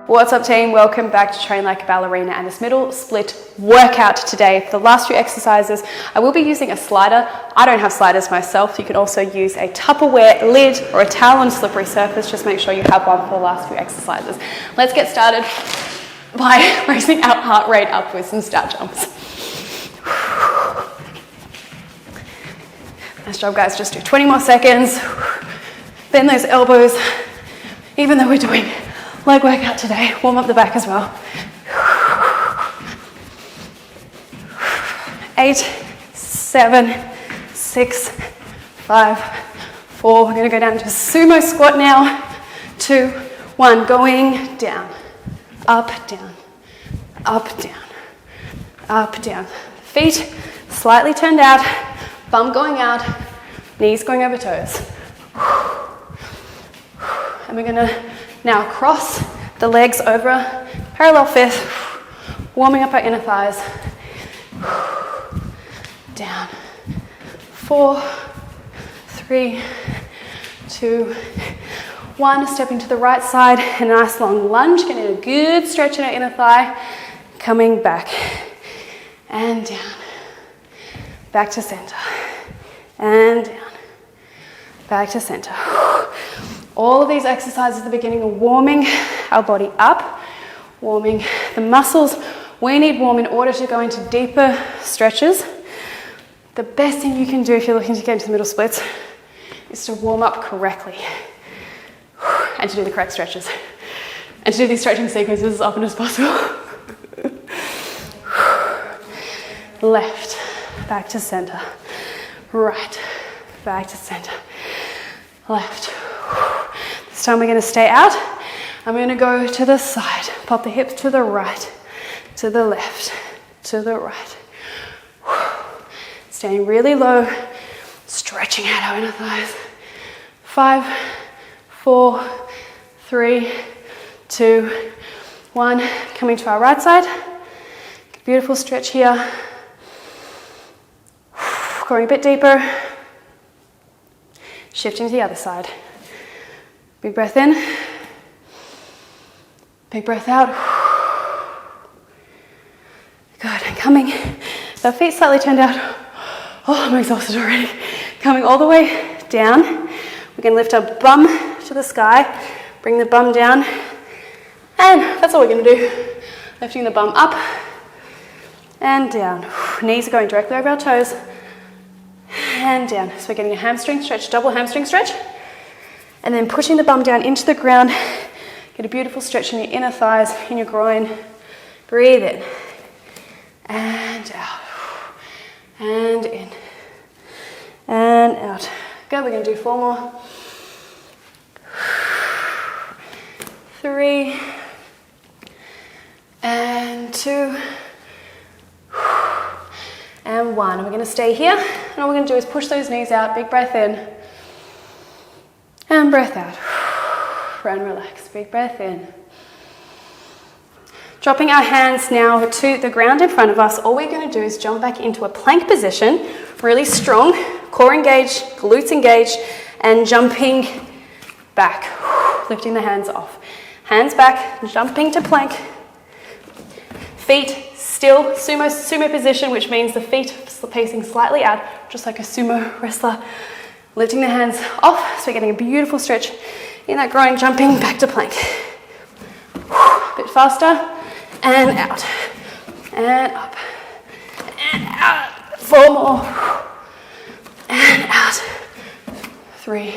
What's up team? Welcome back to Train Like a Ballerina and this middle split workout today. For the last few exercises, I will be using a slider. I don't have sliders myself. You can also use a Tupperware lid or a towel on a slippery surface. Just make sure you have one for the last few exercises. Let's get started by raising our heart rate up with some star jumps. Nice job guys, just do 20 more seconds. Bend those elbows, even though we're doing leg workout today. Warm up the back as well. 8, 7, 6, 5, 4. We're gonna go down to Sumo Squat now. 2, 1, going down, up, down, up, down, up, down. Feet slightly turned out, bum going out, knees going over toes. And we're gonna now cross the legs over parallel fifth, warming up our inner thighs. Down. 4, 3, 2, 1. Stepping to the right side, a nice long lunge, getting a good stretch in our inner thigh. Coming back and down. Back to center. And down. Back to center. All of these exercises at the beginning are warming our body up, warming the muscles we need warm in order to go into deeper stretches. The best thing you can do if you're looking to get into the middle splits is to warm up correctly and to do the correct stretches and to do these stretching sequences as often as possible. Left, back to center. Right, back to center. Left. This time we're going to stay out. I'm going to go to the side. Pop the hips to the right, to the left, to the right. Staying really low, stretching out our inner thighs. 5, 4, 3, 2, 1. Coming to our right side. Beautiful stretch here. Going a bit deeper. Shifting to the other side. Big breath in. Big breath out. Good, and coming. The feet slightly turned out. Oh, I'm exhausted already. Coming all the way down. We're going to lift our bum to the sky. Bring the bum down. And that's all we're going to do. Lifting the bum up and down. Knees are going directly over our toes. And down. So we're getting a hamstring stretch, double hamstring stretch. And then pushing the bum down into the ground. Get a beautiful stretch in your inner thighs, in your groin. Breathe in. And out. And in. And out. Good, we're going to do 4 more. 3. And 2. And 1. And we're going to stay here. And all we're going to do is push those knees out. Big breath in. And breath out. And relax. Big breath in. Dropping our hands now to the ground in front of us. All we're going to do is jump back into a plank position. Really strong. Core engaged, glutes engaged, and jumping back. Lifting the hands off. Hands back, jumping to plank. Feet still sumo position, which means the feet facing slightly out, just like a sumo wrestler. Lifting the hands off, so we're getting a beautiful stretch in that groin, jumping back to plank. A bit faster, and out, and up, and out. 4 more, and out. 3,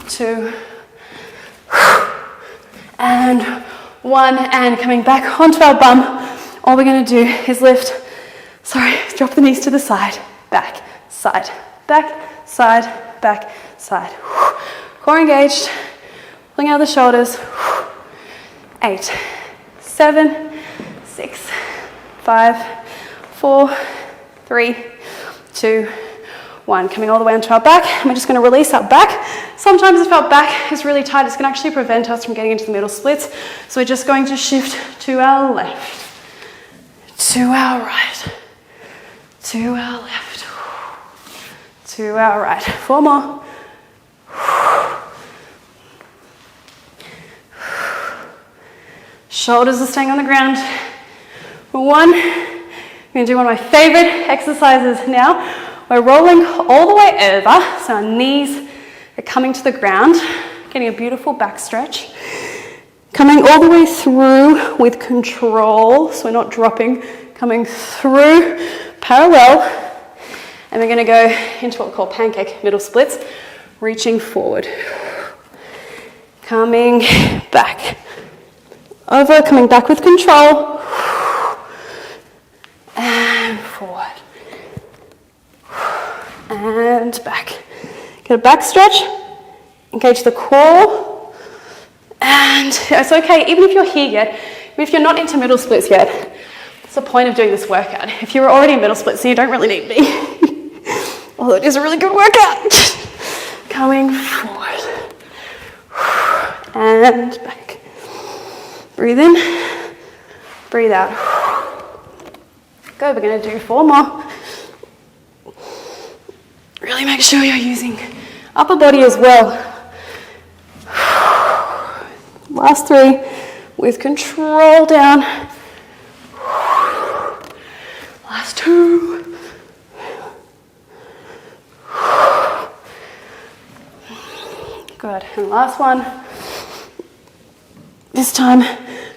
2, and 1, and coming back onto our bum. All we're going to do is drop the knees to the side, back, side, back, side, back, side. Core engaged, pulling out the shoulders. 8, 7, 6, 5, 4, 3, 2, 1. Coming all the way onto our back, and we're just going to release our back. Sometimes if our back is really tight, it's going to actually prevent us from getting into the middle splits. So we're just going to shift to our left, to our right, to our left, to our right. 4 more. Shoulders are staying on the ground. For one, I'm going to do one of my favorite exercises now. We're rolling all the way over, so our knees are coming to the ground, getting a beautiful back stretch. Coming all the way through with control, so we're not dropping, coming through parallel. And we're going to go into what we call pancake middle splits, reaching forward. Coming back. Over, coming back with control. And forward. And back. Get a back stretch. Engage the core. And it's okay, even if you're here yet, even if you're not into middle splits yet, that's the point of doing this workout. If you're already in middle splits, then you don't really need me. Although it is a really good workout. Coming forward. And back. Breathe in. Breathe out. Good, we're going to do 4 more. Really make sure you're using upper body as well. Last 3 with control down. Last 2. Good, and last one. This time,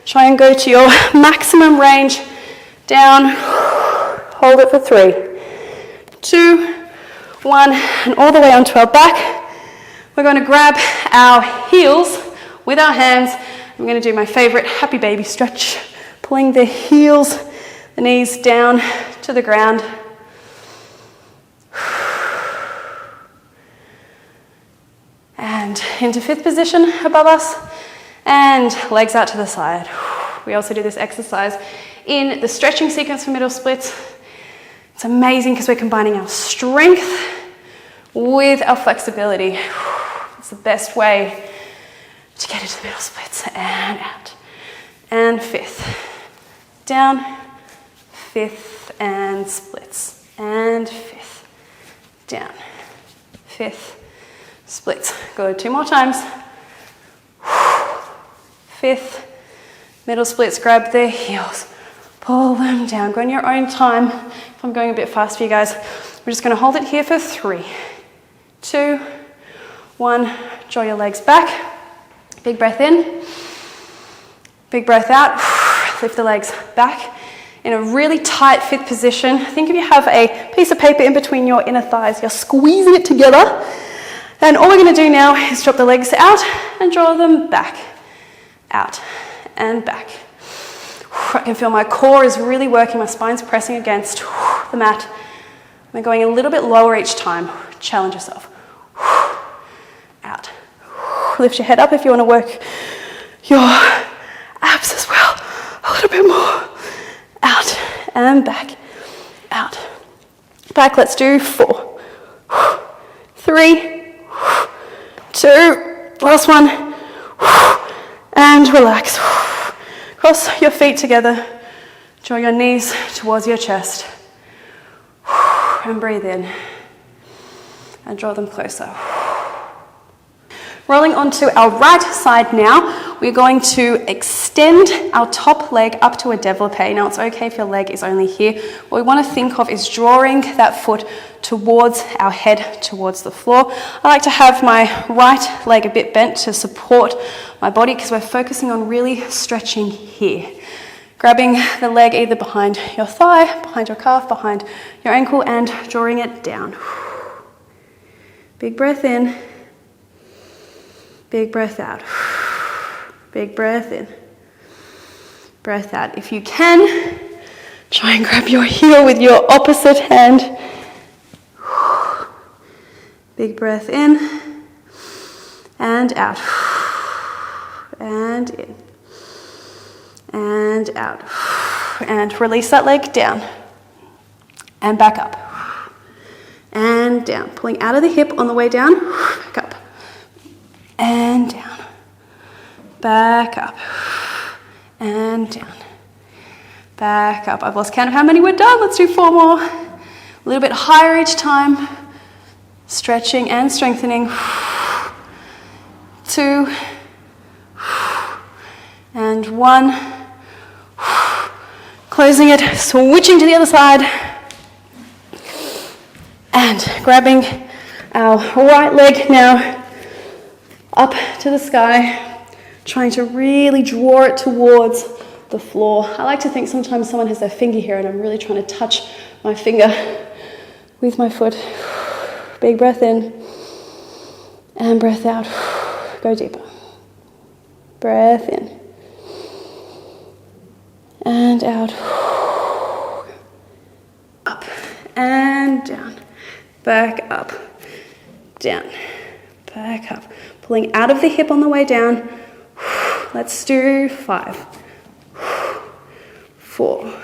try and go to your maximum range. Down, hold it for 3, 2, 1, and all the way onto our back. We're going to grab our heels with our hands. I'm going to do my favorite happy baby stretch, pulling the heels, the knees down to the ground. And into 5th position above us, and legs out to the side. We also do this exercise in the stretching sequence for middle splits. It's amazing because we're combining our strength with our flexibility. It's the best way to get into the middle splits. And out. And 5th. Down. 5th and splits. And 5th. Down. 5th. Splits. Go 2 more times. 5th. Middle splits. Grab the heels. Pull them down. Go in your own time. If I'm going a bit fast for you guys, we're just going to hold it here for 3, 2, 1. Draw your legs back. Big breath in. Big breath out. Lift the legs back in a really tight 5th position. Think if you have a piece of paper in between your inner thighs, you're squeezing it together. And all we're going to do now is drop the legs out and draw them back. Out and back. I can feel my core is really working, my spine's pressing against the mat. We're going a little bit lower each time. Challenge yourself. Out. Lift your head up if you want to work your abs as well. A little bit more. Out and back. Out. Back, let's do 4, 3, 2, last one. And relax. Cross your feet together. Draw your knees towards your chest. And breathe in. And draw them closer. Rolling onto our right side now, we're going to extend our top leg up to a développé. Now it's okay if your leg is only here. What we want to think of is drawing that foot towards our head, towards the floor. I like to have my right leg a bit bent to support my body because we're focusing on really stretching here. Grabbing the leg either behind your thigh, behind your calf, behind your ankle, and drawing it down. Big breath in. Big breath out. Big breath in. Breath out. If you can, try and grab your heel with your opposite hand. Big breath in and out. And in. And out. And release that leg down. And back up. And down. Pulling out of the hip on the way down. Back up. And down. Back up. And down. Back up. I've lost count of how many we're done. Let's do 4 more. A little bit higher each time. Stretching and strengthening. 2. And 1. Closing it, switching to the other side, and grabbing our right leg now up to the sky, trying to really draw it towards the floor. I like to think sometimes someone has their finger here and I'm really trying to touch my finger with my foot. Big breath in and breath out. Go deeper. Breath in and out. Up and down. Back up. Down. Back up. Pulling out of the hip on the way down. Let's do 5, 4,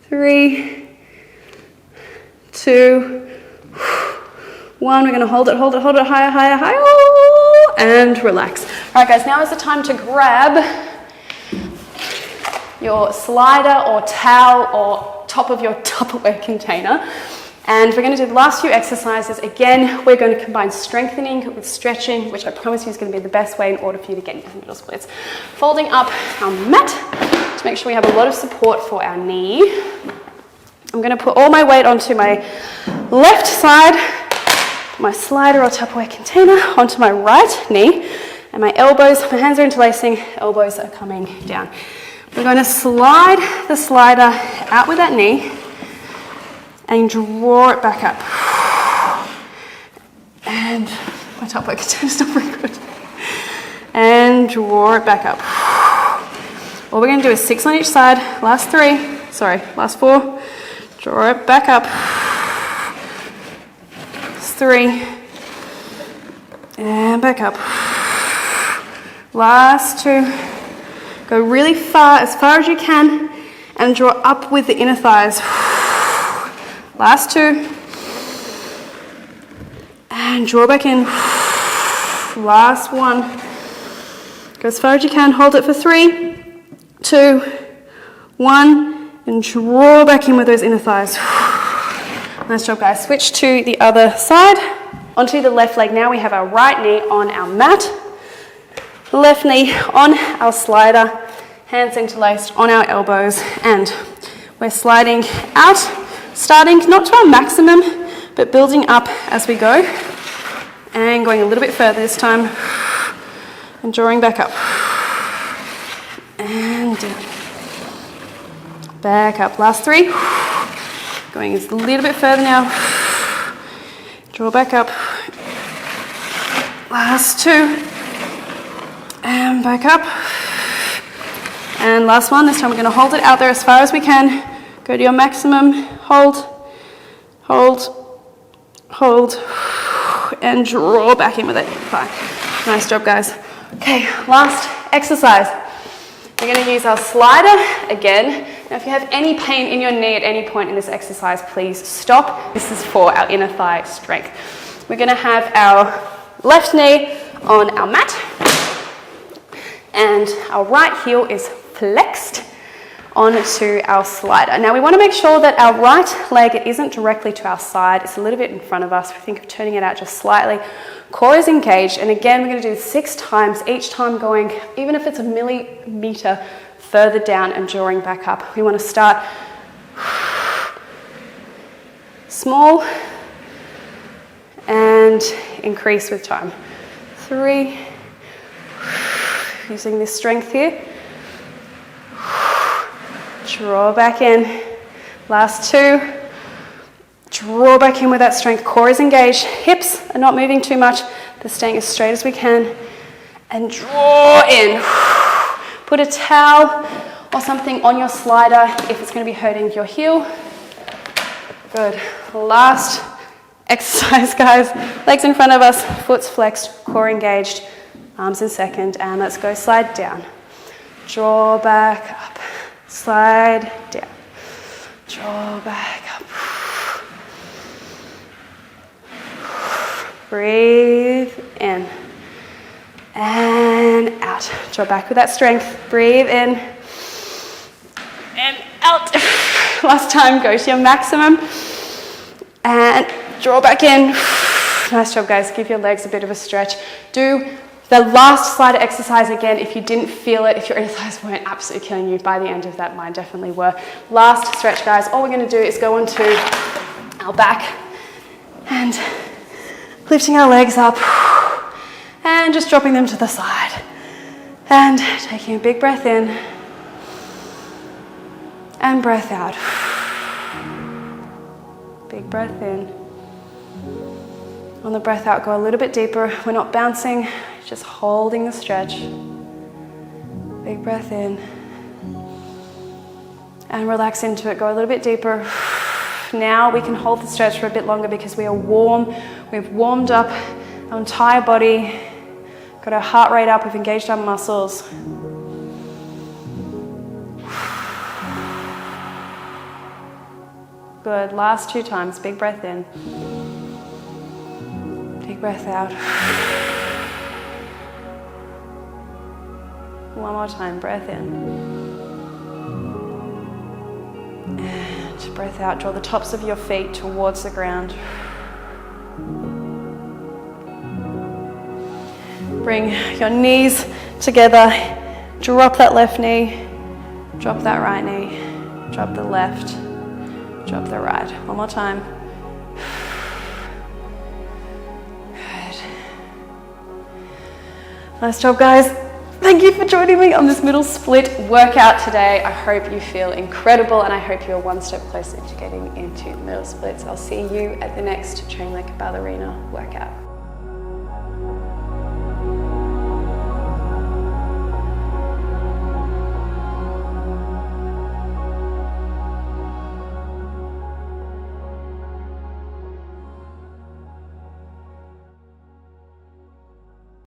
3, 2, 1. We're going to hold it higher, higher, higher, and relax. All right, guys, now is the time to grab your slider or towel or top of your Tupperware container. And we're going to do the last few exercises. Again, we're going to combine strengthening with stretching, which I promise you is going to be the best way in order for you to get into middle splits. Folding up our mat to make sure we have a lot of support for our knee. I'm going to put all my weight onto my left side, my slider or Tupperware container onto my right knee, and my elbows, my hands are interlacing, elbows are coming down. We're going to slide the slider out with that knee and draw it back up. And my Tupperware container's not very good. And draw it back up. What we're going to do is 6 on each side. Last 4. Draw it back up. 3. And back up. Last 2. Go really far, as far as you can, and draw up with the inner thighs. Last 2. And draw back in. Last 1. Go as far as you can, hold it for 3, 2, 1, and draw back in with those inner thighs. Nice job, guys. Switch to the other side. Onto the left leg now. We have our right knee on our mat. Left knee on our slider. Hands interlaced on our elbows. And we're sliding out, starting not to our maximum, but building up as we go. And going a little bit further this time. And drawing back up. And down. Back up. Last 3. Going a little bit further now. Draw back up. Last 2. And back up. And last 1. This time we're going to hold it out there as far as we can. Go to your maximum. Hold. Hold. Hold. And draw back in with it. Fine. Nice job, guys. Okay, last exercise. We're going to use our slider again. Now, if you have any pain in your knee at any point in this exercise, please stop. This is for our inner thigh strength. We're going to have our left knee on our mat, and our right heel is flexed onto our slider. Now, we want to make sure that our right leg isn't directly to our side. It's a little bit in front of us. We think of turning it out just slightly. Core is engaged, and again, we're going to do 6 times, each time going, even if it's a millimeter further down and drawing back up. We want to start small and increase with time. 3, using this strength here. Draw back in. Last 2. Draw back in with that strength. Core is engaged. Hips are not moving too much. They're staying as straight as we can. And draw in. Put a towel or something on your slider if it's going to be hurting your heel. Good. Last exercise, guys. Legs in front of us. Foot's flexed. Core engaged. Arms in second. And let's go slide down. Draw back up. Slide down. Draw back up. Breathe in and out. Draw back with that strength. Breathe in and out. Last time, go to your maximum and draw back in. Nice job, guys. Give your legs a bit of a stretch. Do The last slider exercise, again, if you didn't feel it, if your inner thighs weren't absolutely killing you by the end of that, mine definitely were. Last stretch, guys. All we're going to do is go onto our back and lifting our legs up and just dropping them to the side. And taking a big breath in and breath out. Big breath in. On the breath out, go a little bit deeper. We're not bouncing, just holding the stretch. Big breath in. And relax into it, go a little bit deeper. Now we can hold the stretch for a bit longer because we are warm. We've warmed up our entire body, got our heart rate up, we've engaged our muscles. Good, last 2 times, big breath in. Big breath out. One more time, breath in. And breath out, draw the tops of your feet towards the ground. Bring your knees together, drop that left knee, drop that right knee, drop the left, drop the right. One more time. Good. Nice job, guys. Thank you for joining me on this middle split workout today. I hope you feel incredible and I hope you're one step closer to getting into middle splits. I'll see you at the next Train Like a Ballerina workout.